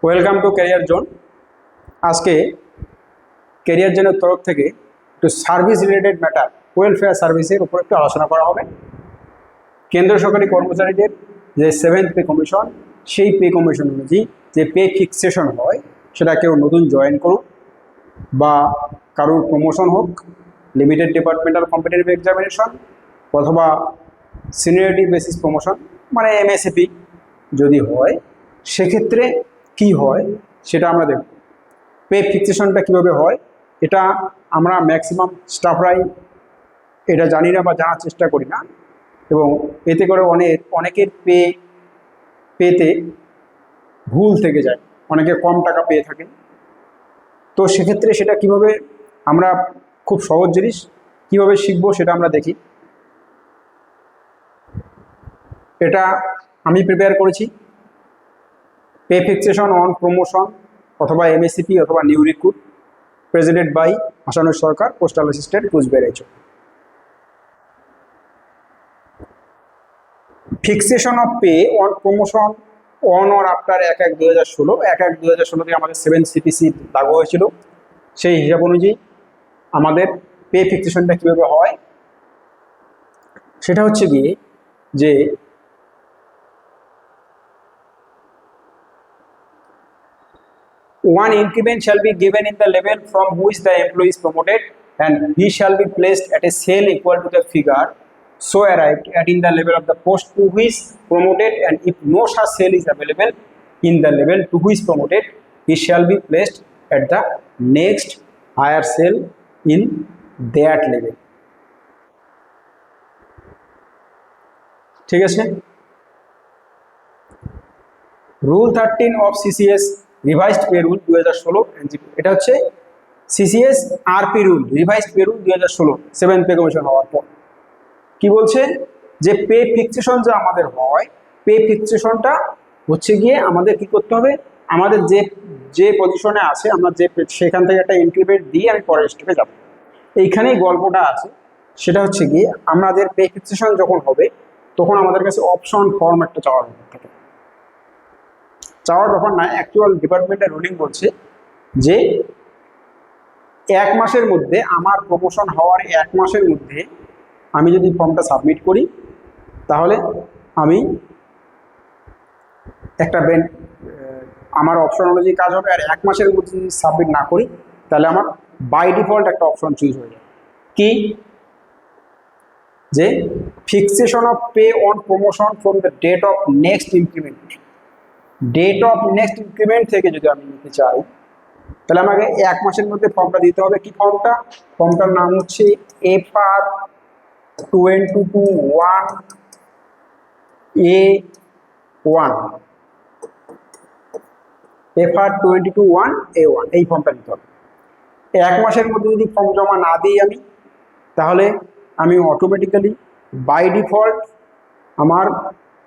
Welcome to career zone. আজকে career জোনের তরফ থেকে একটু সার্ভিস রিলেটেড ম্যাটার, ওয়েলফেয়ার সার্ভিসের উপর একটু আলোচনা করা হবে। কেন্দ্র সরকারি কর্মচারীদের যে 7th পে কমিশন, সেই পে কমিশন অনুযায়ী যে পে ফিক্সেশন হয়, সেটা কেউ নতুন জয়েন করুক বা কারোর প্রমোশন হোক, লিমিটেড ডিপার্টমেন্টাল কম্পিটিটিভ এক্সামিনেশন অথবা সিনিয়রিটি বেসিস প্রমোশন মানে এমএসএপি যদি হয়, সেক্ষেত্রে কি হয় সেটা আমরা দেখব। পে ফিক্সেশনটা কীভাবে হয় এটা আমরা ম্যাক্সিমাম স্টাফরাই এটা জানি না বা জানার চেষ্টা করি না, এবং এতে করে অনেকের পেতে ভুল থেকে যায়, অনেকে কম টাকা পেয়ে থাকেন। তো সেক্ষেত্রে সেটা কিভাবে আমরা খুব সহজ জিনিস কিভাবে শিখবো সেটা আমরা দেখি। এটা আমি প্রিপেয়ার করেছি, পে ফিক্সেশন অন প্রমোশন অথবা এমএসসিপি অথবা new recruit, president by Asanur Sarkar, postal assistant, Cooch Behar. Fixation of pay on promotion on or after 1/1/2016 1/1/2016 থেকে আমাদের 7 CPC লাগু হয়েছিল। সেই হিসাব অনুযায়ী আমাদের পে ফিক্সেশনটা কীভাবে হয় সেটা হচ্ছে গিয়ে যে one increment shall be given in the level from which the employee is promoted, and he shall be placed at a scale equal to the figure so arrived at in the level of the post to which promoted, and if no such scale is available in the level to which promoted, he shall be placed at the next higher scale in that level. ঠিক আছে। Rule 13 of CCS revised pay rule 2016, এটা হচ্ছে CCS RP rule, revised pay rule 2016 7th pay commission হওয়ার পর কি বলছে যে pay fixation যে আমাদের হয়, পে ফিক্সেশনটা হচ্ছে গিয়ে আমাদের কি করতে হবে, আমাদের যে পজিশনে আছে আমরা সেখান থেকে একটা ইনক্রিমেন্ট দিয়ে আমি পরের স্টেপে যাব। এইখানেই গল্পটা আছে। সেটা হচ্ছে গিয়ে আমাদের পে ফিক্সেশন যখন হবে তখন আমাদের কাছে অপশন ফর্ম একটা চাওয়ার থাকে, চাওয়ার ব্যাপার না, অ্যাকচুয়াল ডিপার্টমেন্টের রুলিং বলছে যে 1 মাসের মধ্যে, আমার প্রমোশন হওয়ার 1 মাসের মধ্যে আমি যদি ফর্মটা সাবমিট করি তাহলে আমি একটা আমার অপশন অনুযায়ী কাজ হবে। আর 1 মাসের মধ্যে যদি সাবমিট না করি তাহলে আমার বাই ডিফল্ট একটা অপশন চুজ হয়ে যায়, কি যে fixation of pay on promotion from the date of next increment. Date of next increment থেকে যদি আমি নিতে চাই তাহলে আমাকে 1 মাসের মধ্যে ফর্মটা দিতে হবে। কি ফর্মটা? ফর্মটার নাম হচ্ছে FR 22(1)A1, FR 22(1)A1 এই ফর্মটা দিতে হবে। 1 মাসের মধ্যে যদি ফর্ম জমা না দিই আমি, তাহলে আমি অটোমেটিক্যালি বাই ডিফল্ট আমার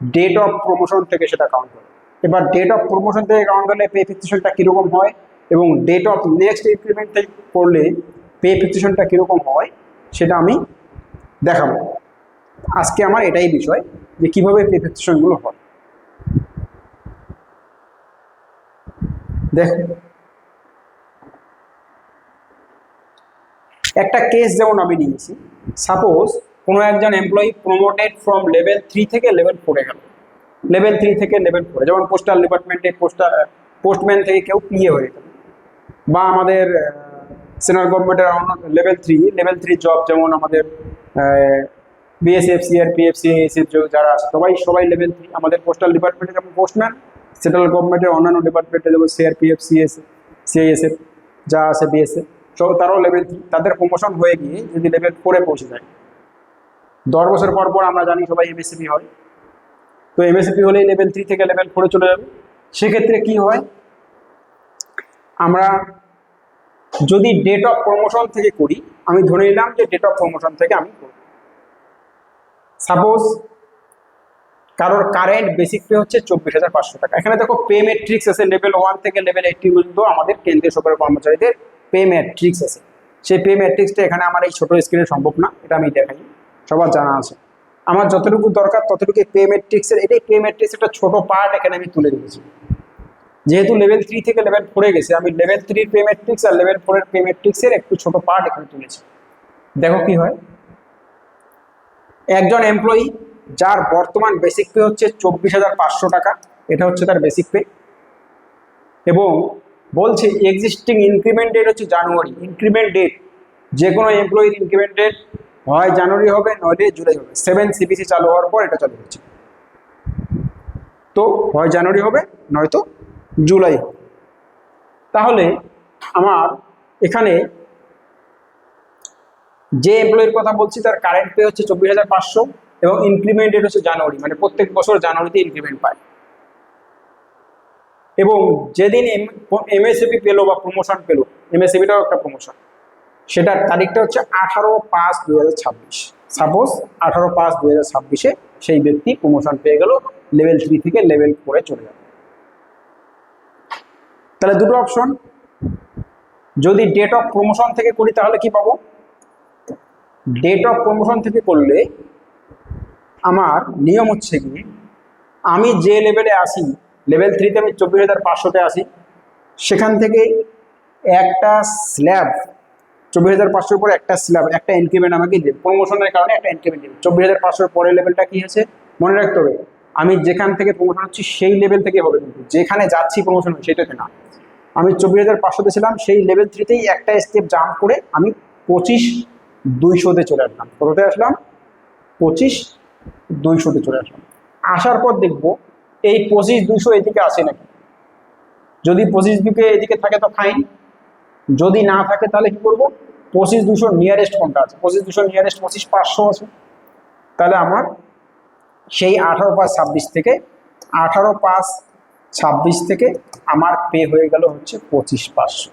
ডেট অফ প্রমোশন থেকে সেটা কাউন্ট হবে। এবার ডেট অফ প্রমোশন থেকে কাউন্ট হলে পে ফিক্সেশনটা কীরকম হয় এবং ডেট অফ নেক্সট ইনক্রিমেন্ট থেকে করলে পে ফিক্সেশনটা কীরকম হয় সেটা আমি দেখাবো। আজকে আমার এটাই বিষয় যে কীভাবে পে ফিক্সেশনগুলো হয়। দেখ, একটা কেস যেমন আমি নিয়েছি, সাপোজ কোনো একজন এমপ্লয়ি প্রমোটেড ফ্রম লেভেল 3 থেকে লেভেল 4-এ গেল, লেভেল 3 থেকে লেভেল 4-এ, যেমন পোস্টাল ডিপার্টমেন্টে পোস্টম্যান থেকে কেউ পিএ হয়ে গেল, বা আমাদের সেন্ট্রাল গভর্নমেন্টের লেভেল 3 জব, যেমন আমাদের বিএসএফ, সিআরপিএফ, সিআইএসএফ যারা আছে সবাই লেভেল 3। আমাদের পোস্টাল ডিপার্টমেন্টে যেমন পোস্টম্যান, সেন্ট্রাল গভর্নমেন্টের অন্যান্য ডিপার্টমেন্টে যেমন সিআরপিএফ, সিআইএসএফ যা আছে, বিএসএফ, তারাও লেভেল 3। তাদের প্রমোশন হয়ে গিয়ে যদি লেভেল 4-এ পৌঁছে যায়, 10 বছর পর পর আমরা জানি সবাই এমএসসিপি হয়, তো এমএসসিপি হলেই লেভেল 3 থেকে লেভেল 4-এ চলে যাবে। সেক্ষেত্রে কি হয়, আমরা যদি ডেট অফ প্রমোশন থেকে করি, আমি ধরে নিলাম যে ডেট অফ প্রমোশন থেকে আমি করি। সাপোজ কারোর কারেন্ট বেসিক পে হচ্ছে 24,500 টাকা। এখানে দেখো পে ম্যাট্রিক্স আছে, লেভেল 1 থেকে লেভেল 80 পর্যন্ত আমাদের কেন্দ্রীয় সরকারি কর্মচারীদের পে ম্যাট্রিক্স আছে। সেই পে ম্যাট্রিক্সটা এখানে আমার এই ছোট স্ক্রিনে সম্ভব না, এটা আমি দেখাই, সবার জানা আছে। আমার যতটুকু দরকার ততটুকু পে ম্যাট্রিক্সের, এটাই পে ম্যাট্রিক্স একটা ছোট পার্ট এখানে আমি তুলে দিয়েছি। যেহেতু লেভেল 3 থেকে লেভেল 4 গেছে, আমি লেভেল 3 পে ম্যাট্রিক্স আর লেভেল 4 পে ম্যাট্রিক্সের একটু ছোট পার্ট এখানে তুলেছি। দেখো কি হয়। একজন এমপ্লয়ি যার বর্তমান বেসিক পে হচ্ছে 24,500 টাকা, এটা হচ্ছে তার বেসিক পে, এবং বলছে এক্সিস্টিং ইনক্রিমেন্ট ডেট হচ্ছে জানুয়ারি। ইনক্রিমেন্ট ডেট যে কোনো এমপ্লয়ির ইনক্রিমেন্ট ডেট হয় জানুয়ারি হবে, নইলে জুলাই হবে। 7 CPC চালু হওয়ার পর এটা চালু হচ্ছে, তো হয় জানুয়ারি হবে নয়তো জুলাই হবে। তাহলে আমার এখানে যে এমপ্লয়ির কথা বলছি তার কারেন্ট পে হচ্ছে 24,500 এবং ইনক্রিমেন্ট ডেট হচ্ছে জানুয়ারি, মানে প্রত্যেক বছর জানুয়ারিতে ইনক্রিমেন্ট পায়। এবং যেদিন এমএসএপি পেলো বা প্রমোশন পেলো, এমএসএপিটাও একটা প্রমোশন, সেটার তারিখটা হচ্ছে 18/5/2026। সাপোজ 18/5/2026-এ সেই ব্যক্তি প্রমোশন পেয়ে গেল, লেভেল 3 থেকে লেভেল 4-এ চলে যাবে। তাহলে দুটো অপশন, যদি ডেট অফ প্রমোশন থেকে করি তাহলে কি পাবো? ডেট অফ প্রমোশন থেকে করলে আমার নিয়ম হচ্ছে কি, আমি যে লেভেলে আসি, লেভেল 3-তে আমি 24,500-তে আসি, সেখান থেকে একটা স্ল্যাব 24,500-এর পরে একটা স্ল্যাব, একটা ইনক্রিমেন্ট আমাকে দেবে, প্রমোশনের কারণে একটা ইনক্রিমেন্ট দেবে। 24,500-এর পরের লেভেলটা কি আছে মনে রাখতে হবে, আমি যেখান থেকে প্রমোশন হচ্ছি সেই লেভেল থেকে হবে, কিন্তু যেখানে যাচ্ছি প্রমোশন সেটাতে না। আমি 24,500-তে ছিলাম, সেই লেভেল 3-তেই একটা স্টেপ জাম্প করে আমি 25,200-তে চলে আসলাম। কততে আসলাম? 25,200-তে চলে আসলাম। আসার পর দেখবো এই 25,200 এদিকে আসে নাকি। যদি 25,200 এদিকে থাকে তো ফাইন, যদি না থাকে তাহলে কি করবো? 25,200 নিয়ারেস্ট কোনটা আছে? 25,200 নিয়ারেস্ট 25,500 আছে। তাহলে আমার সেই 18/5/26 থেকে 18/5/26 থেকে আমার পে হয়ে গেল হচ্ছে 25,500।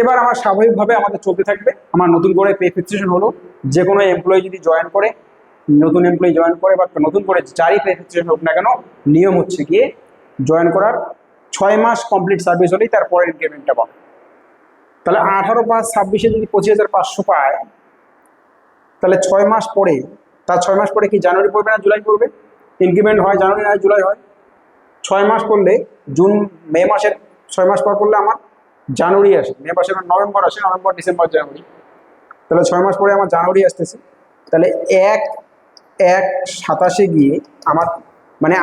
এবার আমার স্বাভাবিকভাবে আমাদের চলতে থাকবে। আমার নতুন করে পে ফিক্সেশন হলো, যে কোনো এমপ্লয়ি যদি জয়েন করে, নতুন এমপ্লয়ি জয়েন করে বা নতুন করে যারই পে ফিক্সেশন হোক না কেন, নিয়ম হচ্ছে গিয়ে জয়েন করার 6 মাস কমপ্লিট সার্ভিস হলেই তারপরে ইনক্রিমেন্টটা পাবে। তাহলে 18/5/26-এ যদি 25,500 পায়, তাহলে 6 মাস পরে, তার 6 মাস পরে কি জানুয়ারি পড়বে না জুলাই পড়বে? ইনক্রিমেন্ট হয় জানুয়ারি না জুলাই হয়? 6 মাস পড়লে জুন মে মাসের 6 মাস পর পড়লে আমার জানুয়ারি আসে, মে মাসের নভেম্বর আসে, নভেম্বর ডিসেম্বর জানুয়ারি, তাহলে 6 মাস পরে আমার জানুয়ারি আসতেছে। তাহলে 1/1/27-এ গিয়ে আমার মানে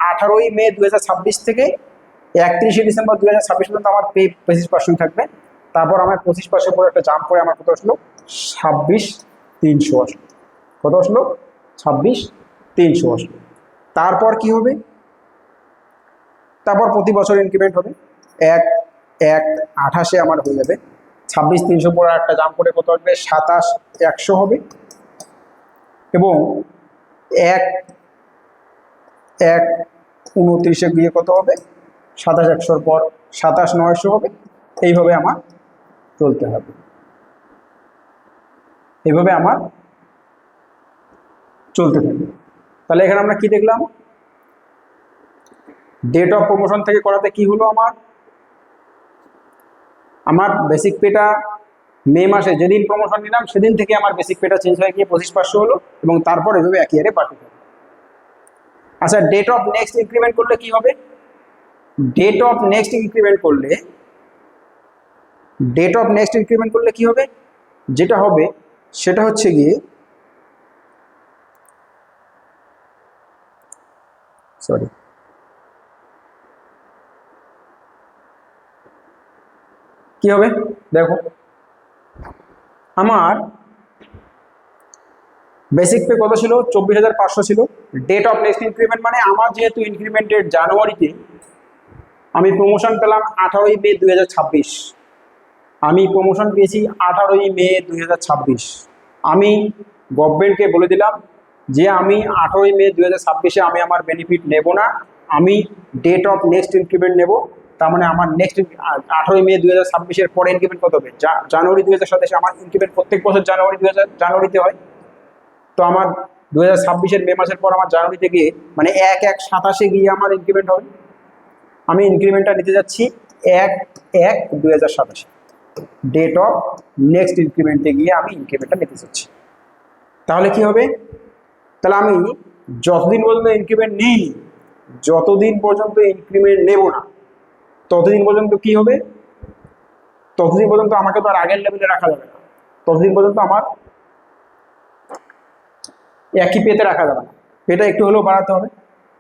18ই মে 2026 থেকে 31শে ডিসেম্বর 2026 পর্যন্ত আমার পে 25,500 থাকবে। তারপর আমার 25,500 পরে একটা জাম্প করে আমার কত আসলো? 26,300 আসলো। কত আসলো? 26,300 আসলো। তারপর কি হবে? তারপর প্রতি বছর ইনক্রিমেন্ট হবে, 1/1/28-এ আমার হয়ে যাবে 26,300 পরে একটা জাম্প করে কত আসবে? 27,100 হবে। এবং 1/1/29-এ গিয়ে কত হবে? 27,100-র পর 27,900 হবে। এইভাবে আমার চলতে হবে, এইভাবে আমার চলতে থাকবে। তাহলে এখানে আমরা কি দেখলাম? ডেট অফ প্রমোশন থেকে করাতে কি হলো, আমার বেসিক পেটা মে মাসে যেদিন প্রমোশন নিলাম সেদিন থেকে আমার বেসিক পেটা চেঞ্জ হয়ে গিয়ে 25,500 হলো, এবং তারপর এভাবে একই হারে বাড়তে থাকবে। আচ্ছা, ডেট অফ নেক্সট ইনক্রিমেন্ট করলে কি হবে? ডেট অফ নেক্সট ইনক্রিমেন্ট করলে কি হবে? যেটা হবে সেটা হচ্ছে গিয়ে কি হবে দেখো, আমার বেসিক পে কত ছিল? 24,500 ছিল। ডেট অফ নেক্সট ইনক্রিমেন্ট মানে আমার যেহেতু ইনক্রিমেন্টের জানুয়ারিতে, আমি প্রমোশন পেলাম 18ই মে 2026, আমি প্রমোশন পেয়েছি 18ই মে 2026। আমি গভর্নমেন্টকে বলে দিলাম যে আমি 18ই মে 2026-এ আমি আমার বেনিফিট নেব না, আমি ডেট অফ নেক্সট ইনক্রিমেন্ট নেব। তার মানে আমার নেক্সট 18ই মে 2026-এর পরে ইনক্রিমেন্ট কত হবে? জানুয়ারি 2027-এ আমার ইনক্রিমেন্ট প্রত্যেক বছর জানুয়ারিতে হয়। তো আমার 2026-এর মে মাসের পর আমার জানুয়ারিতে গিয়ে মানে 1/1/27-এ গিয়ে আমার ইনক্রিমেন্ট হবে। আমি ইনক্রিমেন্টটা নিতে যাচ্ছি 1/1/2027, ডেট অফ নেক্সট ইনক্রিমেন্টে গিয়ে আমি ইনক্রিমেন্টটা নিতে চাচ্ছি। তাহলে কি হবে? তাহলে আমি যতদিন পর্যন্ত ইনক্রিমেন্ট নিই যতদিন পর্যন্ত ইনক্রিমেন্ট নেব না ততদিন পর্যন্ত কি হবে, ততদিন পর্যন্ত আমাকে তো আর আগের লেভেলে রাখা যাবে না, ততদিন পর্যন্ত আমার একই পেতে রাখা যাবে না, পেটা একটু হলেও বাড়াতে হবে।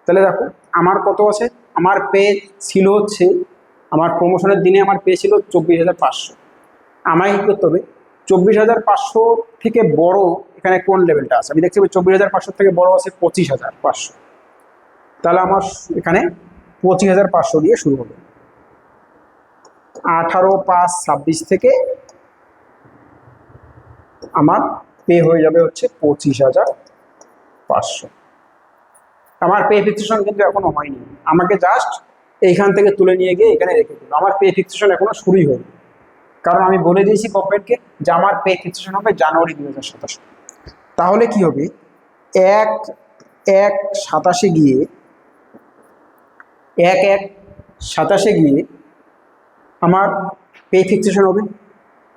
তাহলে দেখো আমার কত আছে, আমার পে ছিল হচ্ছে, আমার প্রমোশনের দিনে আমার পে ছিল 24,500। আমায় কী করতে হবে, 24,500 থেকে বড় এখানে কোন লেভেলটা আছে, আমি দেখছি 24,500 থেকে বড় আছে 25,500। তাহলে আমার এখানে 25,500 দিয়ে শুরু হবে। 18/5/26 থেকে আমার পে হয়ে যাবে হচ্ছে 25,500। আমার পে ফিক্সেশন কিন্তু এখনো হয়নি, আমাকে জাস্ট এইখান থেকে তুলে নিয়ে গিয়ে এখানে রেখে দিল, আমার পে ফিক্সেশন এখনো শুরুই হয়নি। কারণ আমি বলে দিয়েছি গভর্নমেন্টকে যে আমার পে ফিক্সেশন হবে জানুয়ারি 2027। তাহলে কি হবে, 1/1/27 গিয়ে 1/1/27 গিয়ে আমার পে ফিক্সেশন হবে।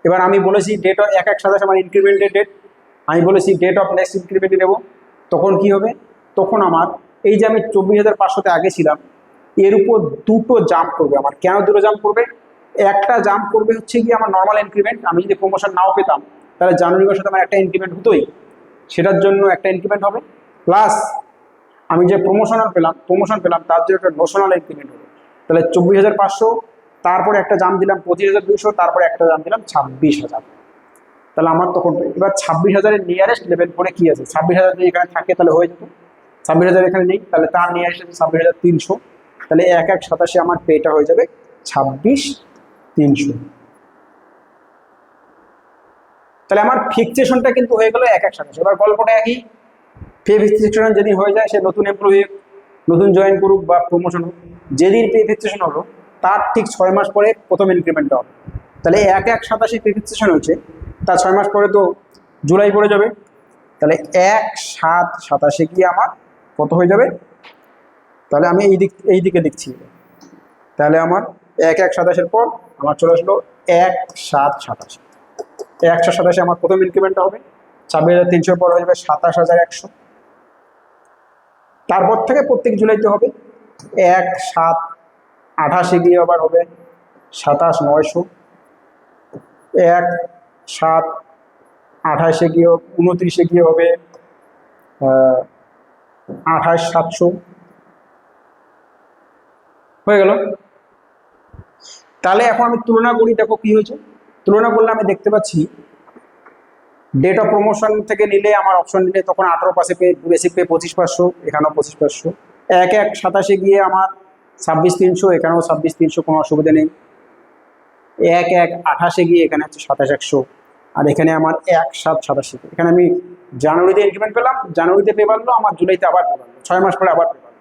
এবার আমি বলেছি ডেট অফ 1/1/27 আমার ইনক্রিমেন্টের ডেট, আমি বলেছি ডেট অফ নেক্সট ইনক্রিমেন্টে নেব। তখন কি হবে, তখন আমার এই যে আমি 24,500-তে আগে ছিলাম এর উপর দুটো জাম্প করবে। আমার কেন দুটো জাম্প করবে, একটা জাম্প করবে হচ্ছে কি আমার নর্মাল ইনক্রিমেন্ট, আমি যদি প্রমোশন নাও পেতাম তাহলে জানুয়ারি মাসে আমার একটা ইনক্রিমেন্ট হতোই, সেটার জন্য একটা ইনক্রিমেন্ট হবে, প্লাস আমি যে প্রমোশন পেলাম তার জন্য একটা নোশনাল ইনক্রিমেন্ট হবে। তাহলে 24,500, তারপরে একটা জাম্প দিলাম 25,200, তারপরে একটা জাম্প দিলাম 26,000। তাহলে আমার তখন এবার 26,000-এর নিয়ারেস্ট লেভেল পরে কি আছে, 26,000 যদি এখানে থাকে তাহলে হয়ে যেত, 26,000 এখানে নেই, তাহলে তার নিয়ারেস্ট আছে 26,300। তাহলে 1/1/27 আমার পেটা হয়ে যাবে 26,300। তাহলে আমার ফিক্সেশনটা কিন্তু হয়ে গেল 1/1/27। এবার গল্পটা একই, পে ফিক্সেশন যেদিন হয়ে যায় সে নতুন এমপ্লয়ি নতুন জয়েন করুক বা প্রমোশন হোক, যেদিন পে ফিক্সেশন হলো তার ঠিক 6 মাস পরে প্রথম ইনক্রিমেন্টটা হবে। তাহলে 1/1/27 পে ফিক্সেশন হয়েছে, তার 6 মাস পরে তো জুলাই পড়ে যাবে, তাহলে 1/7/27 গিয়ে আমার কত হয়ে যাবে, তাহলে আমি এই দিকে দেখছি, তাহলে আমার 1/1/27 পর আমার চলে আসলো 1/7/27। 1/7/27 আমার প্রথম ইনক্রিমেন্টটা হবে, 26,300 পর হয়ে যাবে 27,100। তারপর থেকে প্রত্যেক জুলাইতে হবে 1/7/28 গিয়ে আবার হবে 27,900, 1/7/28 গিয়ে 29 গিয়ে হবে 28,700 হয়ে গেল। তাহলে এখন আমি তুলনা করি, দেখো কি হয়েছে, তুলনা করলে আমি দেখতে পাচ্ছি ডেট অফ প্রমোশন থেকে নিলে আমার অপশন নিলে তখন 18 পে বেসিক পে 25,500, এখানেও 25,500। 1/1/27 গিয়ে আমার 26,300, এখানেও 26,300, কোনো অসুবিধা নেই। 1/1/28 গিয়ে এখানে হচ্ছে 27,100, আর এখানে আমার 1/7/27। এখানে আমি জানুয়ারিতে ইনক্রিমেন্ট পেলাম, জানুয়ারিতে পে বাড়লো, আমার জুলাইতে আবার পে বাড়লো, 6 মাস পরে আবার পে বাড়লো।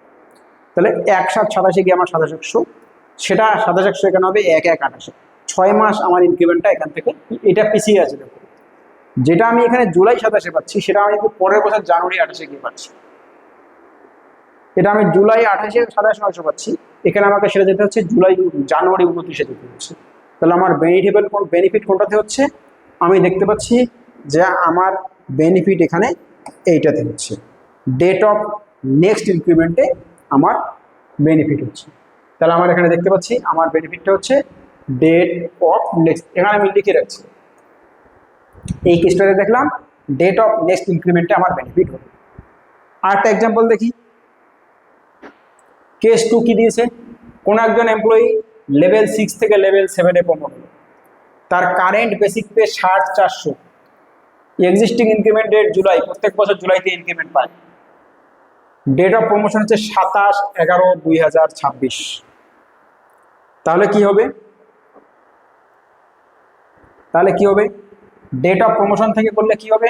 তাহলে 1/7/27 গিয়ে আমার 27,100, সেটা 27,100 এখানে হবে 1/1/28। 6 মাস আমার ইনক্রিমেন্টটা এখান থেকে এটা পিছিয়ে আছে। দেখো যেটা আমি এখানে জুলাই 27 পাচ্ছি সেটা আমি পরের বছর জানুয়ারি 28 গিয়ে পাচ্ছি, এটা আমি জুলাই 28 27,900 পাচ্ছি, এখানে আমাকে সেটা যেতে হচ্ছে জানুয়ারি 29 যেতে হচ্ছে। তাহলে আমার বেনিফিট কোনটাতে হচ্ছে, আমি দেখতে পাচ্ছি যে আমার বেনিফিট এখানে এইটাতে হচ্ছে, ডেট অফ নেক্সট ইনক্রিমেন্টে আমার বেনিফিট হচ্ছে। তাহলে আমার এখানে দেখতে পাচ্ছি আমার বেনিফিটটা হচ্ছে ডেট অফ নেক্সট, এখানে আমি লিখে রাখছি, এই কেসটাতে দেখলাম ডেট অফ নেক্সট ইনক্রিমেন্টে আমার বেনিফিট হবে। আর একটা এক্সাম্পল দেখি, কেস 2 কি দিয়েছে, কোন একজন এমপ্লয়ি লেভেল 6 থেকে লেভেল 7-এ প্রমোট হলো, তার current basic pay 60,400, existing increment date July, প্রত্যেক বছর জুলাইতে ইনক্রিমেন্ট পায়, ডেট অফ প্রমোশন হচ্ছে 27/11/2026। তাহলে কি হবে, ডেট অফ প্রমোশন থেকে করলে কি হবে,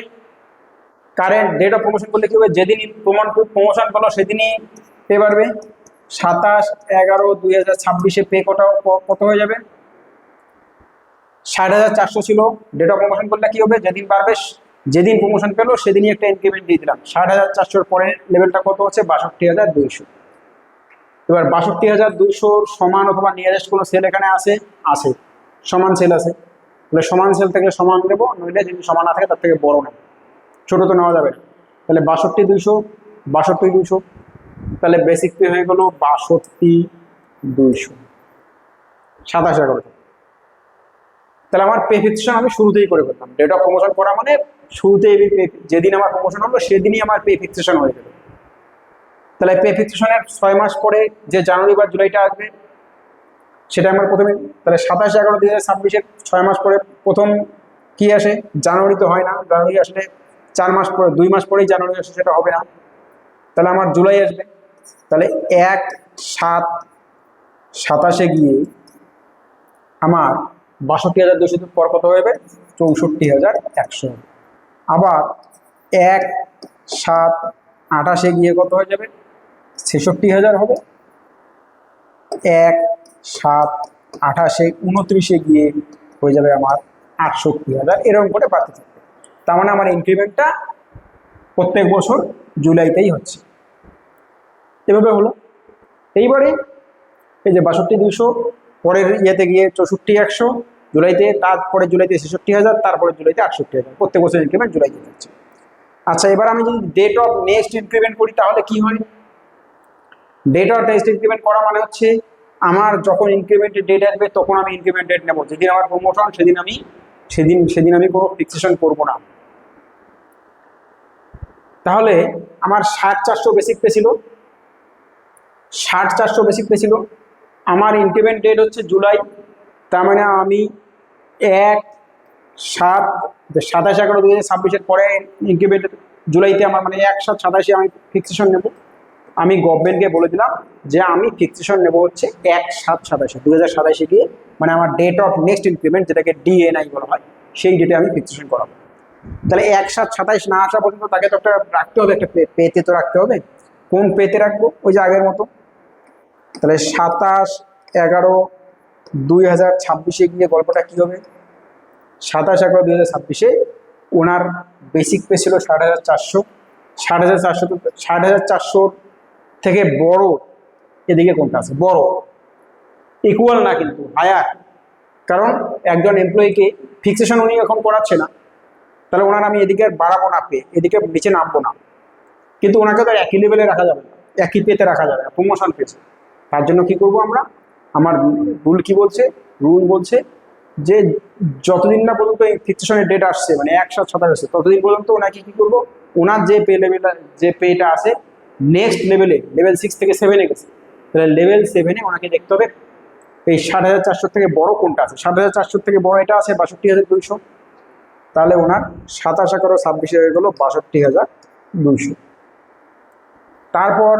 কারেন্ট ডেট অফ প্রমোশন করলে কি হবে, যেদিনই প্রমোশন পেলো সেদিনই পে বাড়বে। 27/11/2026 পে কত হয়ে যাবে, 60,400 ছিল, ডেট অফ প্রমোশন করলে কি হবে, যেদিন বাড়বে যেদিন প্রমোশন পেলো সেদিনই একটা ইনক্রিমেন্ট দিয়ে দিলাম। 60,400-র পরের লেভেলটা কত হচ্ছে 62,200। এবার 62,200 সমান অথবা নিয়ারেস্ট কোনো সেল এখানে আছে, সমান সেল আছে, তাহলে সমান সেল থেকে সমান নেবো, নইলে যদি সমান না থাকে তার থেকে বড় নেব, ছোটো তো নেওয়া যাবে না। তাহলে 62,200, তাহলে বেসিক পে হয়ে গেল 62,200, 27,11 টাকা। তাহলে আমার পে ফিক্সেশন আমি শুরুতেই করে ফেললাম। ডেট অফ প্রমোশন করা মানে শুরুতেই যেদিন আমার প্রমোশন হলো সেদিনই আমার পে ফিক্সেশন হয়ে গেল। তাহলে পে ফিক্সেশনের 6 মাস পরে যে জানুয়ারি বা জুলাইটা আসবে সেটা আমার প্রথমে, তাহলে 27/11/2026 6 মাস পরে প্রথম কি আসে? জানুয়ারি তো হয় না, জানুয়ারি আসলে 4 মাস পরে, 2 মাস পরেই জানুয়ারি আসে, সেটা হবে না। তাহলে আমার জুলাই আসবে। তাহলে 1/7/27 গিয়ে আমার 62,200 পর কত হবে? 64,100। আবার 1/7/28 গিয়ে কত হয়ে যাবে? 66,000 হবে। 1/7/28 29 গিয়ে হয়ে যাবে আমার 68,000, এরকম করে বাড়তে থাকবে। তার মানে আমার ইনক্রিমেন্টটা প্রত্যেক বছর জুলাইতেই হচ্ছে। এভাবে হলো। এইবারে এই যে 62,200 পরের ইয়েতে গিয়ে 64,100 জুলাইতে, তারপরে জুলাইতে 66,000, তারপরে জুলাইতে 68,000, প্রত্যেক বছর ইনক্রিমেন্ট জুলাইতে হচ্ছে। আচ্ছা, এবার আমি যদি ডেট অফ নেক্সট ইনক্রিমেন্ট করি তাহলে কি হয়? ডেট অফ নেক্সট ইনক্রিমেন্ট করা মানে হচ্ছে আমার যখন ইনক্রিমেন্টের ডেট আসবে তখন আমি ইনক্রিমেন্ট ডেট নেবো। যেদিন আমার প্রমোশন সেদিন আমি কোনো ফিক্সেশন করবো না। তাহলে আমার 60,400 বেসিক পে ছিল, 60,400 বেসিক পে ছিল। আমার ইনক্রিমেন্ট ডেট হচ্ছে জুলাই। তার মানে আমি 1/7/27 পরে ইনক্রিমেন্ট জুলাইতে আমার মানে 1/7/27 আমি ফিক্সেশন নেব। আমি গভর্নমেন্টকে বলে দিলাম যে আমি ফিক্সেশন নেব হচ্ছে 1/7/27 গিয়ে, মানে আমার ডেট অফ নেক্সট ইনক্রিমেন্ট, যেটাকে ডিএনআই বলা হয়, সেই ডেটে আমি ফিক্সেশন করাবো। তাহলে 1/7/27 না আসা পর্যন্ত তাকে তো একটা রাখতে হবে, একটা পেতে তো রাখতে হবে। কোন পেতে রাখবো? ওই যে আগের মতো। তাহলে 27/11/2026 গিয়ে গল্পটা কি হবে? 27/11/2026 ওনার বেসিক পে ছিল 60,400। 60,400 থেকে বড় এদিকে কোনটা আছে? বড়, ইকুয়াল না কিন্তু হায়ার। কারণ একজন এমপ্লয়িকে ফিক্সেশন উনি এখন করাচ্ছে না, তাহলে ওনার আমি এদিকে বাড়াবো না পে, এদিকে নিচে নামবো না। কিন্তু ওনাকে তো একই লেভেলে রাখা যাবে না, একই পেতে রাখা যাবে না, প্রমোশন পেয়েছে। তার জন্য কি করব আমরা? আমার রুল কি বলছে? রুল বলছে যে যতদিন না পর্যন্ত এই ফিক্সেশনের ডেট আসছে, মানে 1/7/27 ততদিন পর্যন্ত ওনাকে কি করবো? ওনার যে পে লেভেলটা, যে পেটা আছে নেক্সট লেভেলে, লেভেল 6 থেকে 7-এ গেছে, তাহলে লেভেল 7-এ ওনাকে দেখতে হবে এই 60,400 থেকে বড় কোনটা আছে। 60,400 থেকে বড় এটা আছে 62,200। তাহলে ওনার 27/11/26 হয়ে গেল 62,200। তারপর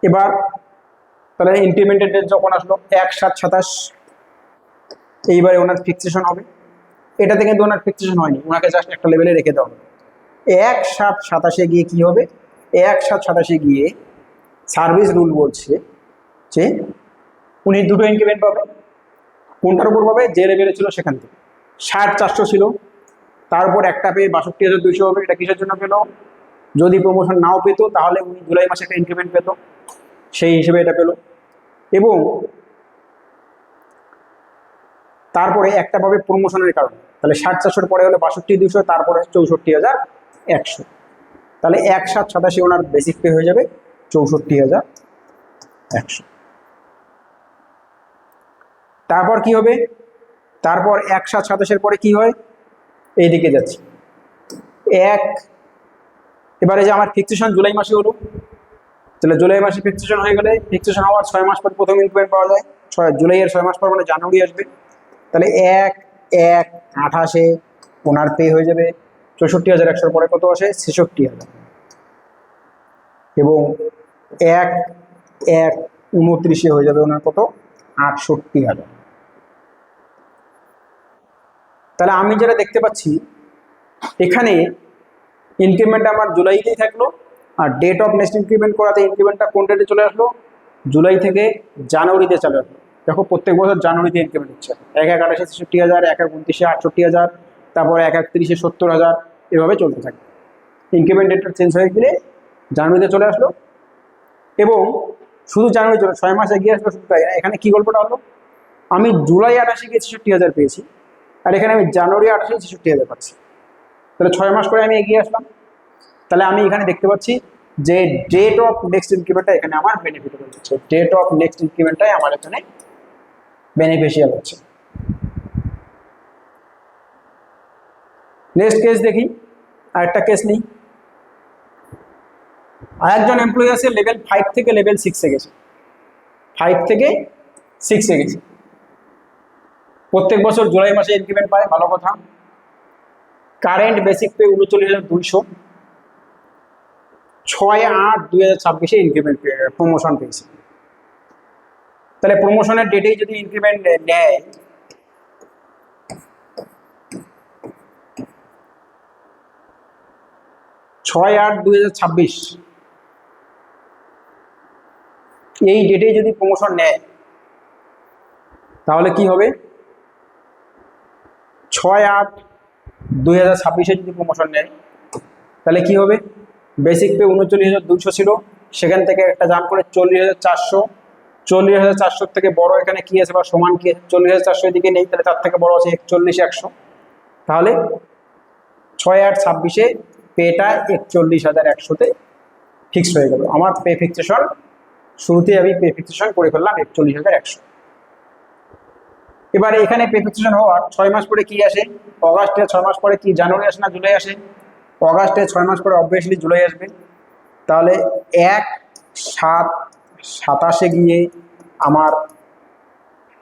এবার তাহলে ইনক্রিমেন্টেড ডেট যখন আসলো 1/7/27, এইবারে ওনার ফিক্সেশন হবে। এটাতে কিন্তু ওনার ফিক্সেশন হয়নি, ওনাকে জাস্ট একটা লেভেলে রেখে দেওয়া হবে। 1/7/27 গিয়ে কি হবে? 1/7/27 গিয়ে সার্ভিস রুল বলছে যে উনি দুটো ইনক্রিমেন্ট পাবে। কোনটার উপর পাবে? যে লেভেলে ছিল সেখান থেকে। 60,400 ছিল, তারপর একটা পেয়ে 62,200 হবে। এটা কিসের জন্য পেল? যদি প্রমোশন নাও পেত তাহলে উনি জুলাই মাসে একটা ইনক্রিমেন্ট পেত, সেই হিসেবে এটা পেল। এবং তারপরে একটা পাবে প্রমোশনের কারণে। তাহলে 60,400 পরে হলে 62,200, তারপরে 64,100। তাহলে 1/7/27 ওনার বেসিক পে হয়ে যাবে 64,100। তারপর কি হবে? তারপর 1/7/27 পরে কি হয়? এইদিকে যাচ্ছি। এবারে যে আমার ফিক্সেশন জুলাই মাসে হলো, তাহলে জুলাই মাসে ফিক্সেশন হয়ে গেলে ফিক্সেশন হওয়ার 6 মাস পর প্রথম ইনক্রিমেন্ট পাওয়া যায়। জুলাইয়ের 6 মাস পর মানে জানুয়ারি আসবে। তাহলে 1/1/28 ওনার পে হয়ে যাবে 64,100। পরে কত আসে? 66,000। এবং 1/1/29 হয়ে যাবে ওনার কত? 68,000। তাহলে আমি যেটা দেখতে পাচ্ছি এখানে ইনক্রিমেন্ট আমার জুলাইতেই থাকলো, আর ডেট অফ নেক্সট ইনক্রিমেন্ট করাতে ইনক্রিমেন্টটা কোন ডেটে চলে আসলো? জুলাই থেকে জানুয়ারিতে চলে আসলো। দেখো প্রত্যেক বছর জানুয়ারিতে ইনক্রিমেন্ট হচ্ছে। 1/1/28 66,000, 1/1/29 68,000, তারপর 1/1/30 70,000, এভাবে চলতে থাকে। ইনক্রিমেন্ট ডেটটা চেঞ্জ হয়ে গেলে জানুয়ারিতে চলে আসলো। এবং শুধু জানুয়ারি চলে 6 মাস এগিয়ে আসলো, শুধু তাই না, এখানে কি গল্পটা হলো? আমি জুলাই 28 গিয়ে 66,000 পেয়েছি, আর এখানে আমি জানুয়ারি 28 66,000 পাচ্ছি। তাহলে 6 মাস করে আমি এগিয়ে আসলাম। তাহলে আমি এখানে দেখতে পাচ্ছি যে ডেট অফ নেক্সট ইনক্রিমেন্টটা এখানে আমার বেনিফিটেবল হচ্ছে, ডেট অফ নেক্সট ইনক্রিমেন্টটাই আমার এখানে বেনিফিশিয়াল হচ্ছে। নেক্সট কেস দেখি, আরেকটা কেস নিই। আরেকজন এমপ্লয়ি আছে লেভেল 5 থেকে লেভেল 6-এ গেছে, 5 থেকে 6-এ গেছে, প্রত্যেক বছর জুলাই মাসে ইনক্রিমেন্ট পায়, ভালো কথা। Current basic pay 39,200, 6/8/2026 increment promotion পেয়েছে। তাহলে প্রমোশনের ডেটেই যদি ইনক্রিমেন্ট নেয়, ছয় আট 2026 এই ডেটে যদি প্রমোশন নেয় তাহলে কি হবে, 6/8/2026 যদি প্রমোশন নেয় তাহলে কি হবে, বেসিক পে 39,200 ছিল, সেখান থেকে একটা জাম্প করে 40,400, 40,400 থেকে বড় এখানে কি আছে বা সমান কি, 40,400 দিকে নেই, তাহলে তার থেকে বড় আছে 41,100। তাহলে 6/8/26 পেটা 41,100-তে ফিক্স হয়ে গেল। আমার পে ফিক্সেশন শুরুতে আমি পে ফিক্সেশন করে ফেললাম 41,100। এবারে এখানে পে ফিক্সেশন হওয়ার 6 মাস পরে কি আসে, অগাস্টে 6 মাস পরে কি জানুয়ারি আসে না জুলাই আসে, অগাস্টে 6 মাস পরে অবভিয়াসলি জুলাই আসবে। তাহলে 1/7/27 গিয়ে আমার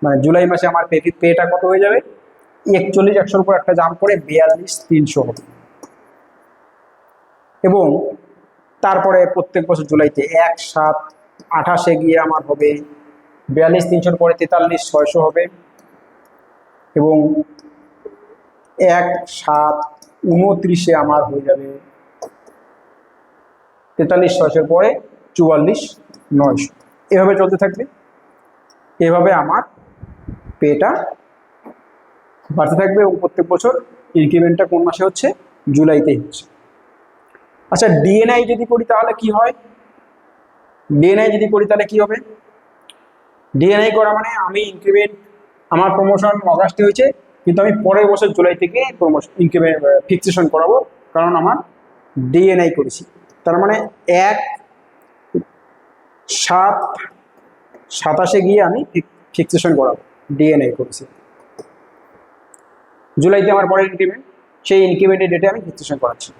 মানে জুলাই মাসে আমার পেটা কত হয়ে যাবে, 41,100-র উপর একটা জাম্প করে 42,300 হবে। এবং তারপরে প্রত্যেক বছর জুলাইতে 1/7/28 গিয়ে আমার হবে 42,300-র পরে 43,600 হবে, এবং 1/7/29 আমার হয়ে যাবে 43,600-র পরে 44,900। এভাবে চলতে থাকবে, এভাবে আমার পেটা বাড়তে থাকবে এবং প্রত্যেক বছর ইনক্রিমেন্টটা কোন মাসে হচ্ছে, জুলাইতেই হচ্ছে। আচ্ছা, ডিএনআই যদি করি তাহলে কি হয়, ডিএনআই যদি করি তাহলে কি হবে, ডিএনআই করা মানে আমি ইনক্রিমেন্ট, আমার প্রমোশন অগাস্টে হয়েছে কিন্তু আমি পরের বছর জুলাই থেকে প্রমোশন ইনক্রিমেন্ট ফিক্সেশন করাবো, কারণ আমার ডিএনআই করেছি। তার মানে 1/7/27 গিয়ে আমি ফিক্সেশন করাবো, ডিএনআই করেছি, জুলাইতে আমার পরের ইনক্রিমেন্ট, সেই ইনক্রিমেন্টের ডেটে আমি ফিক্সেশন করাচ্ছি।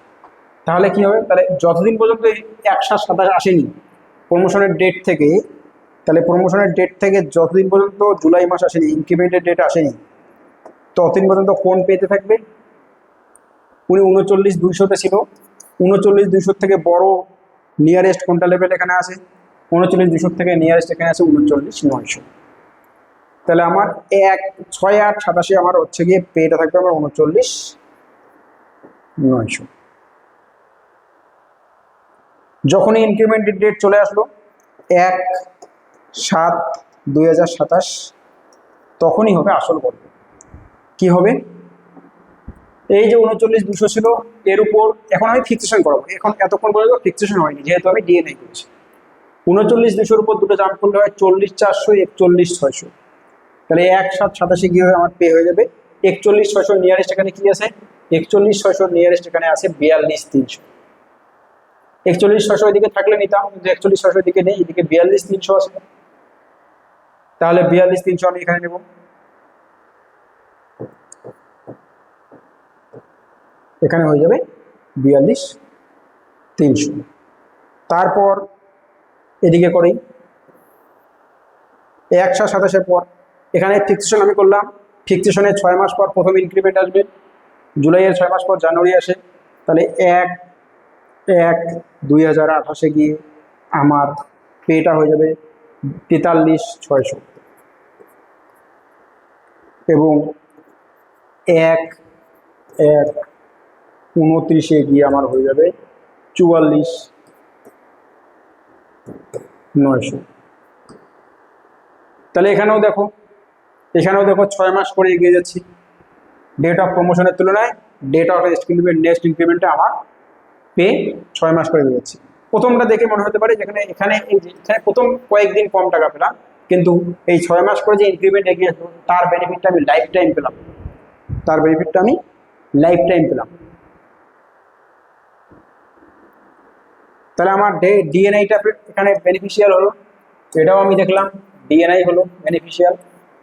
তাহলে কি হবে, তাহলে যতদিন পর্যন্ত 1/7/27 আসেনি প্রমোশনের ডেট থেকে, তাহলে প্রমোশনের ডেট থেকে যতদিন পর্যন্ত জুলাই মাস আসেনি, ইনক্রিমেন্টের ডেট আসেনি, ততদিন পর্যন্ত কোন পেতে থাকবে, উনি 39,200-তে ছিল, 39,200 থেকে বড় নিয়ারেস্ট কোনটা লেভেল এখানে আছে, 39,200 থেকে নিয়ারেস্ট এখানে আছে 39,900। তাহলে আমার 6/8/27 আমার হচ্ছে গিয়ে পেটা থাকবে আমার 39,900। যখনই ইনক্রিমেন্টের ডেট চলে আসলো 1/7/2027, তখনই হবে আসল গল্প। কি হবে, এই যে 39,200 ছিল এর উপর এখন আমি ফিক্সেশন করাবো, এখন এতক্ষণ পর্যন্ত ফিক্সেশন হয়নি যেহেতু আমি ডিএনআই করেছি। 39,200-র উপর দুটো জাম্প করলে হয় 40,400, 41,600। তাহলে 1/7/27 গিয়ে আমার পে হয়ে যাবে 41,600। নিয়ারেস্ট এখানে কি আছে, 41,600 নিয়ারেস্ট এখানে আছে 42,300। 41,600 এদিকে থাকলে নিতাম, কিন্তু 41,600 এদিকে নেই, এদিকে 42,300 আছে। তাহলে 42,300 আমি এখানে নেব, এখানে হয়ে যাবে 42,300। তারপর এদিকে করি 1/7/27 পর এখানে ফিক্সেশন আমি করলাম, ফিক্সেশনের 6 মাস পর প্রথম ইনক্রিমেন্ট আসবে, জুলাইয়ের 6 মাস পর জানুয়ারি আসে, তাহলে 1/1/2028 গিয়ে আমার পেটা হয়ে যাবে 43,600, এবং 1/1/29 গিয়ে আমার হয়ে যাবে 44,900। তাহলে এখানেও দেখো 6 মাস করে এগিয়ে যাচ্ছি, ডেট অফ প্রমোশনের তুলনায় ডেট অফ নেক্সট ইনক্রিমেন্টে আমার পে 6 মাস করে এগিয়ে যাচ্ছে। প্রথমটা দেখে মনে হতে পারে যেখানে এখানে প্রথম কয়েকদিন কম টাকা পেলাম, কিন্তু এই 6 মাস করে যে ইনক্রিমেন্ট এগিয়ে আসলো তার বেনিফিটটা আমি লাইফ টাইম পেলাম, তাহলে আমার ডিএনআইটা এখানে বেনিফিশিয়াল হলো, এটাও আমি দেখলাম ডিএনআই হলো বেনিফিশিয়াল,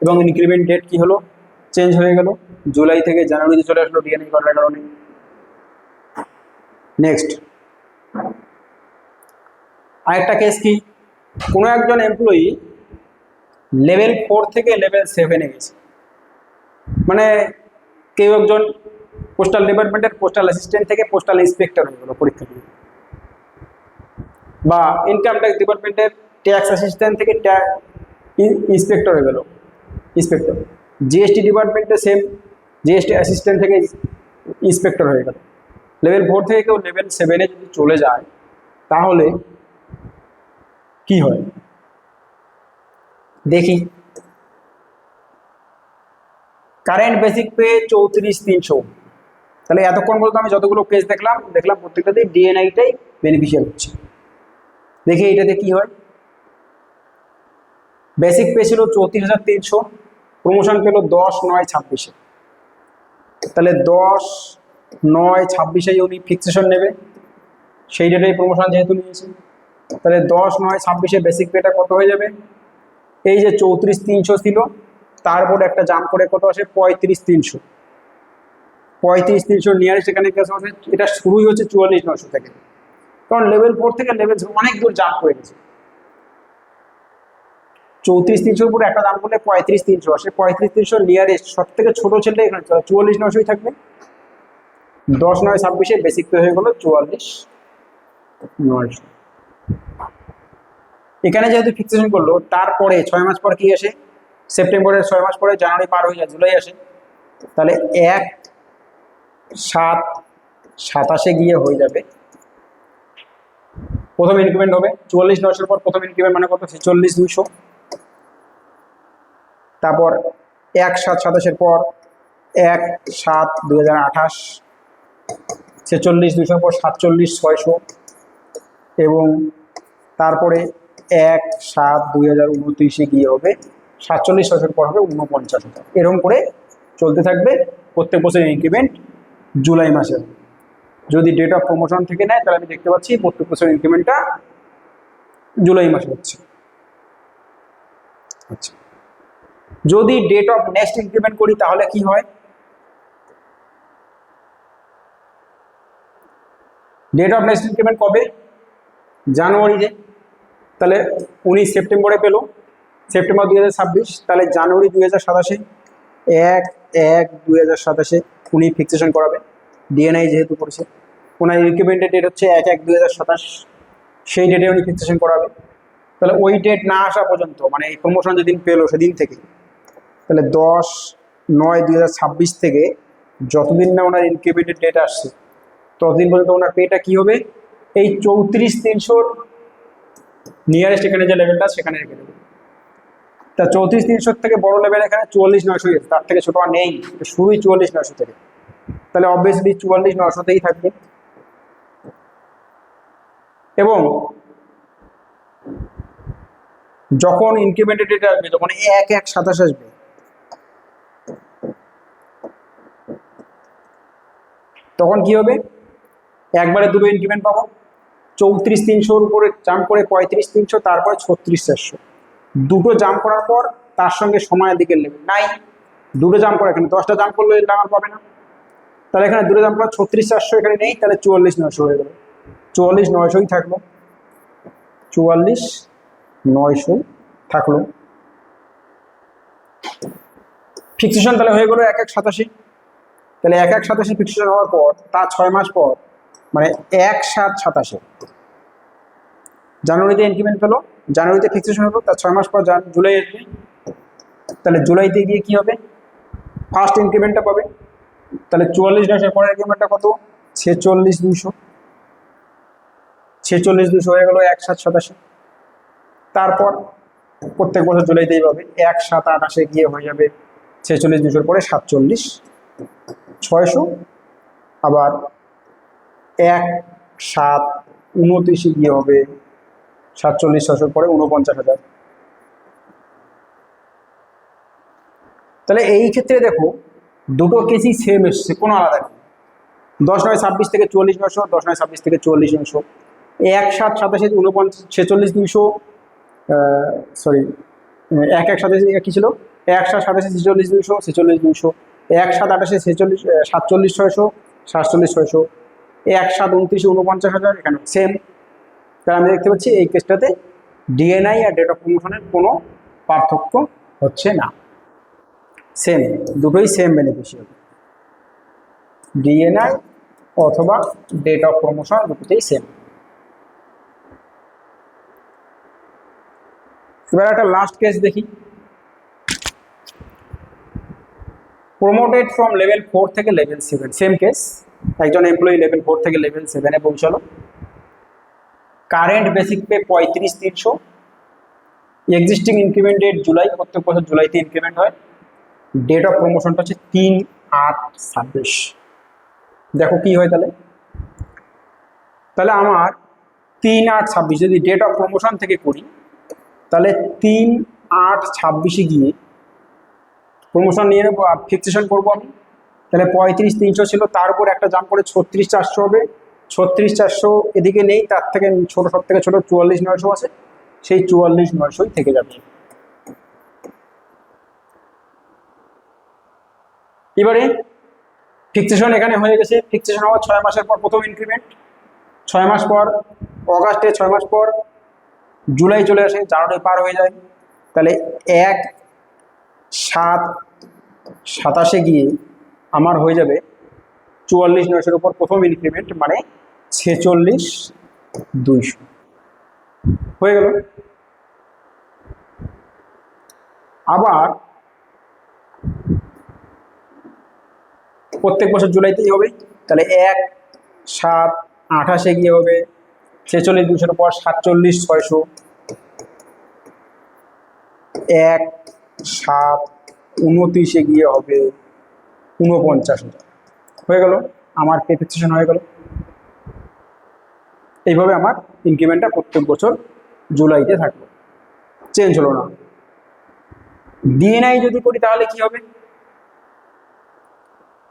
এবং ইনক্রিমেন্ট ডেট কি হলো, চেঞ্জ হয়ে গেল, জুলাই থেকে জানুয়ারিতে চলে আসলো ডিএনআই করার কারণে। নেক্সট আরেকটা কেস কি, কোনো একজন এমপ্লয়ি লেভেল 4 থেকে লেভেল 7-এ গেছে, মানে কেউ একজন পোস্টাল ডিপার্টমেন্টের পোস্টাল অ্যাসিস্ট্যান্ট থেকে পোস্টাল ইন্সপেক্টর হয়ে গেল পরীক্ষা দিয়ে, বা ইনকাম ট্যাক্স ডিপার্টমেন্টের ট্যাক্স অ্যাসিস্ট্যান্ট থেকে ইন্সপেক্টর হয়ে গেল ইন্সপেক্টর, জিএসটি ডিপার্টমেন্টে সেম জিএসটি অ্যাসিস্ট্যান্ট থেকে ইন্সপেক্টর হয়ে গেল। লেভেল 4 থেকে কেউ লেভেল 7-এ যদি চলে যায় তাহলে কি হয় দেখি। কারেন্ট বেসিক পে 34,300, তাহলে এতক্ষণ পর্যন্ত আমি যতগুলো কেস দেখলাম প্রত্যেকটাতেই ডিএনআইটাই বেনিফিশিয়াল হচ্ছে। দেখি এটাতে কি হয়। বেসিক পে ছিল 34,300, প্রমোশন পেল 10/9/26-এ, তাহলে 10/9/26-এ উনি ফিক্সেশন নেবে, সেই ডেটেই প্রমোশন যেহেতু নিয়েছে, তাহলে 10/9/26-এ বেসিক পেটা কত হয়ে যাবে, এই যে 34,300 ছিল তারপর একটা জাম্প করে কত আসে 35,300, 35,300 নিয়ারেস্ট এখানে কেস আছে, এটা শুরুই হচ্ছে 44,900 থেকে, কারণ লেভেল 4 থেকে লেভেল অনেক দূর জাম্প হয়ে গেছে। 34,300 উপরে একটা দাম করলে 35,300 আসে, 35,300 নিয়ারেস্ট সব থেকে ছোট ছেলেটা এখানে 44,900 থাকবে, 10/9/26-এ বেসিক পে হয়ে গেল 44,900। এখানে যেহেতু ফিক্সেশন করলো, তারপরে 6 মাস পর কি আসে, সেপ্টেম্বরের 6 মাস পরে জানুয়ারি পার হয়ে যায়, জুলাই আসে, তাহলে 1/7/27-এ গিয়ে হয়ে যাবে প্রথম ইনক্রিমেন্ট হবে। 44,900 পর প্রথম ইনক্রিমেন্ট মানে কত, 46,200, তারপর 1/7/27-এর পর 1/7/2028, 46,200 পর 47,600, এবং তারপরে 1/7/2029-এ গিয়ে হবে 47,600 পর হবে 49,000, এরকম করে চলতে থাকবে প্রত্যেক বছর ইনক্রিমেন্ট জুলাই মাসে। যদি ডেট অফ প্রমোশন থেকে নেয় তাহলে আমি দেখতে পাচ্ছি প্রত্যেক বছর ইনক্রিমেন্টটা জুলাই মাসে হচ্ছে। আচ্ছা, যদি ডেট অফ নেক্সট ইনক্রিমেন্ট করি তাহলে কি হয়, ডেট অফ নেক্সট ইনক্রিমেন্ট কবে, জানুয়ারিতে, তাহলে উনি সেপ্টেম্বরে পেল, সেপ্টেম্বর 2026, তাহলে জানুয়ারি 2027-এ 1/1/2027-এ উনি ফিক্সেশন করাবে, ডিএনআই যেহেতু করেছে, ওনার ইনক্রিমেন্টের ডেট হচ্ছে 1/1/2027, সেই ডেটে উনি ফিক্সেশন করাবে। তাহলে ওই ডেট না আসা পর্যন্ত, মানে এই প্রমোশন যেদিন পেলো সেদিন থেকে, তাহলে 10/9/2026 থেকে যতদিন না ওনার ইনক্রিমেন্টের ডেট আসছে ততদিন পর্যন্ত ওনার পেটা কি হবে, এই 34,300 নিয়ারেস্ট এখানে যে লেভেলটা সেখানে রেখে দেবে। তা 34,300 থেকে বড় লেভেল এখানে 44,900, তার থেকে ছোট আর নেই, শুরুই 44,900 থেকে, তাহলে অবভিয়াসলি 44,900-তেই থাকবে। এবং যখন ইনক্রিমেন্টেড ডেট আসবে, যখন 1/1/27 আসবে, তখন কি হবে, একবারে দুটো ইনক্রিমেন্ট পাবো, 34,300-র উপরে জাম্প করে 35,300, তারপরে 36,400, দুটো জাম্প করার পর তার সঙ্গে সময়ের দিকে লেভেল নাই, দুটো জাম্প করে এখানে 10টা জাম্প করলে আমার পাবে না, তাহলে এখানে দুটো জাম্প করা 36,400 এখানে নেই, তাহলে 44,900 হয়ে গেল, 44,900-ই থাকলো, 44,900 থাকলো। ফিক্সেশন তাহলে হয়ে গেল 1/1/87, তাহলে 1/1/87 ফিক্সেশন হওয়ার পর তার 6 মাস পর, মানে 1/7/27-এ জানুয়ারিতে ইনক্রিমেন্ট পেলো, জানুয়ারিতে ফিক্সেশন হলো, তার 6 মাস পর জুলাই আসবে, তাহলে জুলাইতে গিয়ে কি হবে, ফার্স্ট ইনক্রিমেন্টটা পাবে, তাহলে 44,900 পরের ইনক্রিমেন্টটা কত, 46,200, 46,200 হয়ে গেল 1/7/27, তারপর প্রত্যেক বছর জুলাইতেই পাবে, 1/7/28-এ গিয়ে হয়ে যাবে 46,200-র পরে 47,600, আবার 1/7/29-এ গিয়ে হবে 47,600-র পরে 49,000। তাহলে এই ক্ষেত্রে দেখো দুটো কেসই সেম এসছে, কোনো আলাদা নেই, 10/9/26 থেকে 44,900, 10/9/26 থেকে 44,900, 1/7 87 49 200, সরি 1/1 কী ছিল, 1/7 87 46 200 46 200, 1/7 88 46 47 600 47 600, 1/7 29 49,000, এখানে সেম। তাহলে আমি দেখতে পাচ্ছি এই কেসটাতে ডিএনআই আর ডেট অফ প্রমোশনের কোনো পার্থক্য হচ্ছে না, সেম, দুটোই সেম বেনিফিশিয়াল, ডিএনআই অথবা ডেট অফ প্রমোশন দুটোতেই সেম। এবার একটা লাস্ট কেস দেখি। প্রমোটেড ফ্রম লেভেল 4 থেকে লেভেল 7, সেম কেস, একজন এমপ্লয়ি লেভেল 4 থেকে লেভেল 7-এ পৌঁছালো, current basic pay 35,300, existing increment date July, প্রত্যেক বছর জুলাইতে ইনক্রিমেন্ট হয়, ডেট অফ প্রমোশনটা হচ্ছে 3/8/26। দেখো কি হয় তাহলে, আমার 3/8/26 যদি ডেট অফ প্রমোশন থেকে করি, তাহলে 3/8/26 গিয়ে প্রমোশন নিয়ে নেবো আর ফিক্সেশন করবো আমি। তাহলে 35,300 ছিল, তার উপর একটা জাম্প করে 36,400 হবে, 36,400 এদিকে নেই, তার থেকে ছোট, সব থেকে ছোট 44,900 আছে, সেই 44,900 থেকে যাবে। এবারে ফিক্সেশন এখানে হয়ে গেছে, ফিক্সেশন হওয়ার 6 মাসের পর প্রথম ইনক্রিমেন্ট, 6 মাস পর অগাস্টে, 6 মাস পর জুলাই চলে আসে, জানুয়ারি পার হয়ে যায়, তাহলে 1/7/27 গিয়ে আমার হয়ে যাবে 44,900 উপর প্রথম ইনক্রিমেন্ট, মানে 46,200 হয়ে গেল। আবার প্রত্যেক বছর জুলাইতেই হবে, তাহলে 1/7/28 গিয়ে হবে 46,200 পর 47,600, 1/7/29 গিয়ে হবে 49,000, হয়ে গেল, আমার পে ফিক্সেশন হয়ে গেল। এইভাবে আমার ইনক্রিমেন্টটা প্রত্যেক বছর জুলাইতে থাকবে, চেঞ্জ হলো না। ডিএনআই যদি করি তাহলে কি হবে,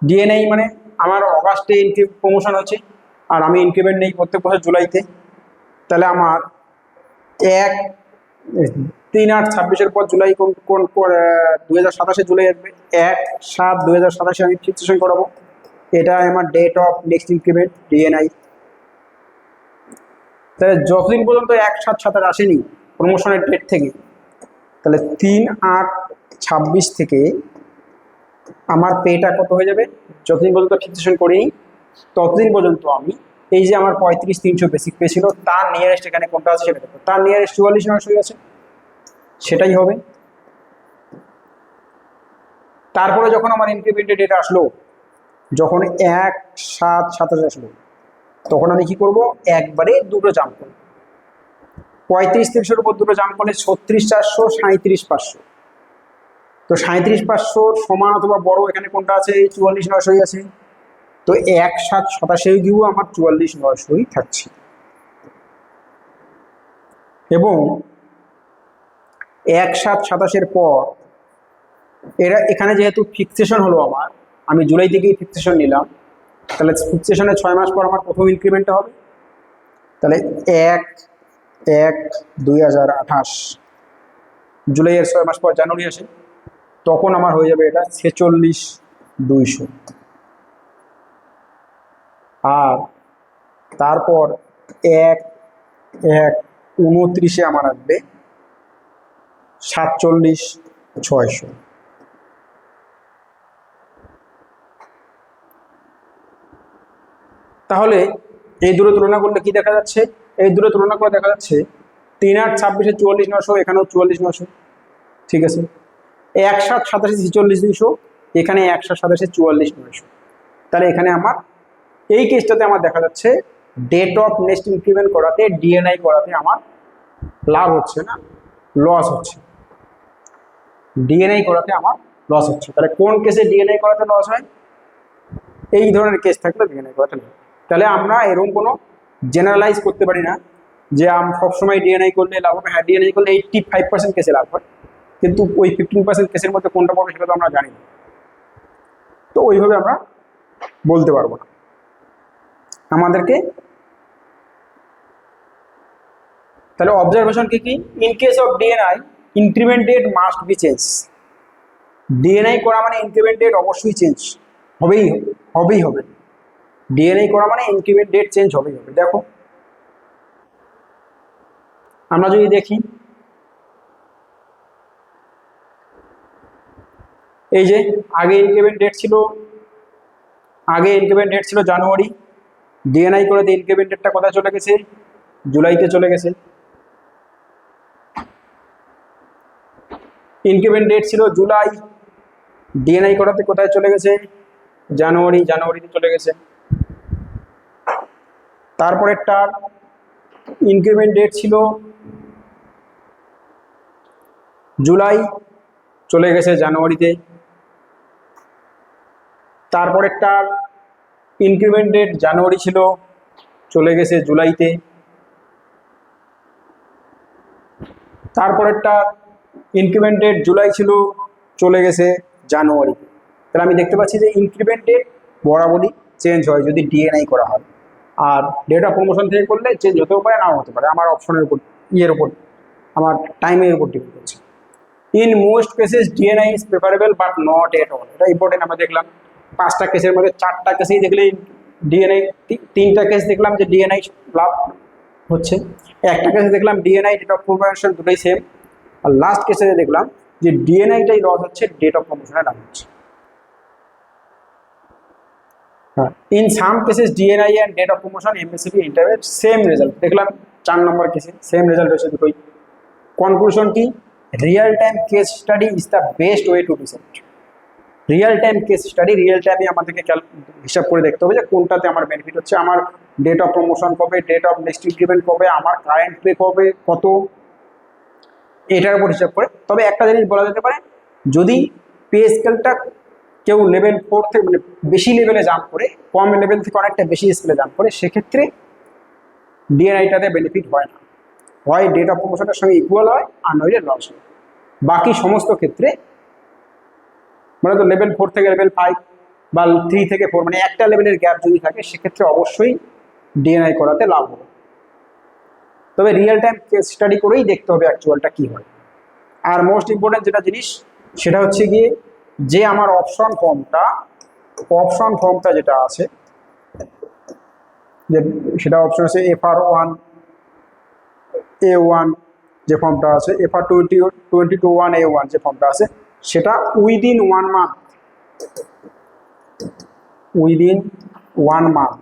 ডিএনআই মানে আমার অগাস্টে প্রমোশন হচ্ছে আর আমি ইনক্রিমেন্ট নেই প্রত্যেক বছর জুলাইতে, তাহলে আমার 3/8/26 পর জুলাই কোন 2027 জুলাই আসবে, 1/7/2027 আমি ফিক্সেশন করাবো, এটা আমার date of next increment DNI. তাহলে যতদিন পর্যন্ত 1/7/27 আসেনি প্রমোশনের ডেট থেকে, তাহলে 3/8/26 থেকে আমার পেটা কত হয়ে যাবে, যতদিন পর্যন্ত ফিক্সেশন করিনি ততদিন পর্যন্ত আমি এই যে আমার 35,300 বেসিক পে ছিল, তার নিয়ারেস্ট এখানে কোনটা আছে সেটা দেখো, তার নিয়ারেস্ট 44,900 আছে, সেটাই হবে। তারপরে যখন আমার ইনক্রিমেন্টের ডেট আসলো, যখন 1/7/27 আসলো, তখন আমি কি করব, একবারে দুটো জাম্প করব, 35,300 উপর দুটো জাম্প করলে 36,400 37,500, তো 37,500 সমান অথবা বড় এখানে কোনটা আছে, এই 44,900 আছে, তো 1/7/27 গিয়েও আমার 44,900 থাকছে। এবং 1/7/27 পর এখানে যেহেতু ফিক্সেশন হলো আমার, আমি জুলাই থেকেই ফিক্সেশন নিলাম, তাহলে ফিক্সেশনের 6 মাস পর আমার প্রথম ইনক্রিমেন্টটা হবে, তাহলে 1/1/2028, জুলাইয়ের 6 মাস পর জানুয়ারি আসে, তখন আমার হয়ে যাবে এটা 46,200, আর তারপর 1/1/29 আমার আসবে 47,600। তাহলে এই দুটো তুলনা করলে কি দেখা যাচ্ছে, এই দুটো তুলনা করে দেখা যাচ্ছে 3/8/26 44,900, এখানেও 44,900, ঠিক আছে, 1/7/27 46,200, এখানে 1/7/27 44,900, তাহলে এখানে আমার এই কেসটাতে আমার দেখা যাচ্ছে ডেট অফ নেক্সট ইনক্রিমেন্ট করাতে, ডিএনআই করাতে আমার লাভ হচ্ছে না, লস হচ্ছে, ডিএনআই করাতে আমার লস হচ্ছে। তাহলে কোন কেসে ডিএনআই করাতে লস হয়, এই ধরনের কেস থাকলে ডিএনআই করাতে লস। তাহলে আমরা এরকম কোনো জেনারেলাইজ করতে পারি না যে সবসময় ডিএনআই করলে লাভ হবে। হ্যাঁ, ডিএনআই করলে 85% কেসে লাভ হয়, কিন্তু ওই 15% কেসের মধ্যে কোনটা পড়বে সেটা তো আমরা জানি না, তো ওইভাবে আমরা বলতে পারবো না। আমাদেরকে তাহলে অবজারভেশন কি কি? In case of DNI increment date must be change. ডিএনআই করা মানে ইনক্রিমেন্ট ডেট অবশ্যই চেঞ্জ হবেই হবে। ডিএনআই করা মানে ইনক্রিমেন্ট ডেট চেঞ্জ হবেই হবে। দেখো আমরা যদি দেখি, এই যে আগে ইনক্রিমেন্ট ডেট ছিল জানুয়ারি, ডিএনআই করে ইনক্রিমেন্ট ডেটটা কোথায় চলে গেছে? জুলাইতে চলে গেছে। ইনক্রিমেন্ট ডেট ছিল জুলাই, ডিএনআই করাতে কোথায় চলে গেছে? জানুয়ারিতে চলে গেছে। তারপরেরটা ইনক্রিমেন্ট ডেট ছিল জুলাই, চলে গেছে জানুয়ারিতে। তারপরেরটা ইনক্রিমেন্ট ডেট জানুয়ারি ছিল, চলে গেছে জুলাইতে। তারপরেরটা ইনক্রিমেন্ট ডেট জুলাই ছিল, চলে গেছে জানুয়ারিতে। তাহলে আমি দেখতে পাচ্ছি যে ইনক্রিমেন্ট ডেট বরাবরই চেঞ্জ হয় যদি ডিএনআই করা হয়, আর ডেট অফ প্রমোশন থেকে করলে চেঞ্জ হতেও পারে নাও হতে পারে। আমার অপশনের উপর, আমার টাইমের উপর ডিপেন্ড করছে। In most cases DNI is preferable but not at all. এটা ইম্পর্টেন্ট। আমরা দেখলাম 5টা কেসের মধ্যে 4টা কেসেই দেখলে ডিএনআই, 3টা কেস দেখলাম যে ডিএনআই লাভ হচ্ছে, একটা কেসে দেখলাম ডিএনআই ডেট অফ প্রমোশন দুটোই সেম, আর লাস্ট কেসে দেখলাম যে ডিএনআইটাই লস হচ্ছে, ডেট অফ প্রমোশনে লাভ হচ্ছে। In some cases DNI and date of promotion MSCP ইন্টারভেট সেম রেজাল্ট। দেখলাম 4 নম্বর কেসে সেম রেজাল্ট হয়েছে দুটোই। কনক্লুশন কি? Real time case study is the best way to decide. Real time case study, real টাইমে আমাদেরকে হিসাব করে দেখতে হবে যে কোনটাতে আমার বেনিফিট হচ্ছে, আমার ডেট অফ প্রমোশন কবে, ডেট অফ নেক্সট ইনক্রিমেন্ট কবে, আমার কারেন্ট পে কবে, কত, এটার উপর হিসাব করে। তবে একটা জিনিস বলা যেতে পারে, যদি পে স্কেলটা কেউ লেভেল 4 থেকে মানে বেশি লেভেলে জাম্প করে, কম লেভেল থেকে অনেকটা বেশি স্কেলে জাম্প করে, সেক্ষেত্রে ডিএনআইটাতে বেনিফিট হয় না, হয় ডেট অফ প্রমোশনের সঙ্গে ইকুয়াল হয় আর নইলে লস হয়। বাকি সমস্ত ক্ষেত্রে মানে তো লেভেল 4 থেকে লেভেল 5 বা 3 থেকে 4 মানে একটা লেভেলের গ্যাপ যদি থাকে, সেক্ষেত্রে অবশ্যই ডিএনআই করাতে লাভ হবে। তবে রিয়েল টাইম কেস স্টাডি করেই দেখতে হবে অ্যাকচুয়ালটা কী হয়। আর মোস্ট ইম্পর্টেন্ট যেটা জিনিস সেটা হচ্ছে গিয়ে যে আমার অপশন ফর্মটা যেটা আছে, যে সেটা অপশন আছে FR1A1 যে ফর্মটা আছে, FR22A1 যে ফর্মটা আছে, সেটা উইদিন 1 মান্থ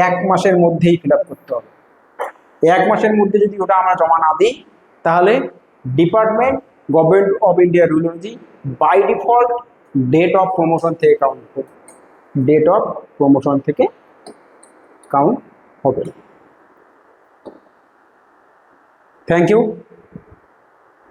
1 মাসের মধ্যেই ফিল আপ করতে হবে। 1 মাসের মধ্যে যদি ওটা আমরা জমা না দিই, তাহলে department government of India rule অনুযায়ী by default date of promotion থেকে কাউন্ট হবে। Thank you.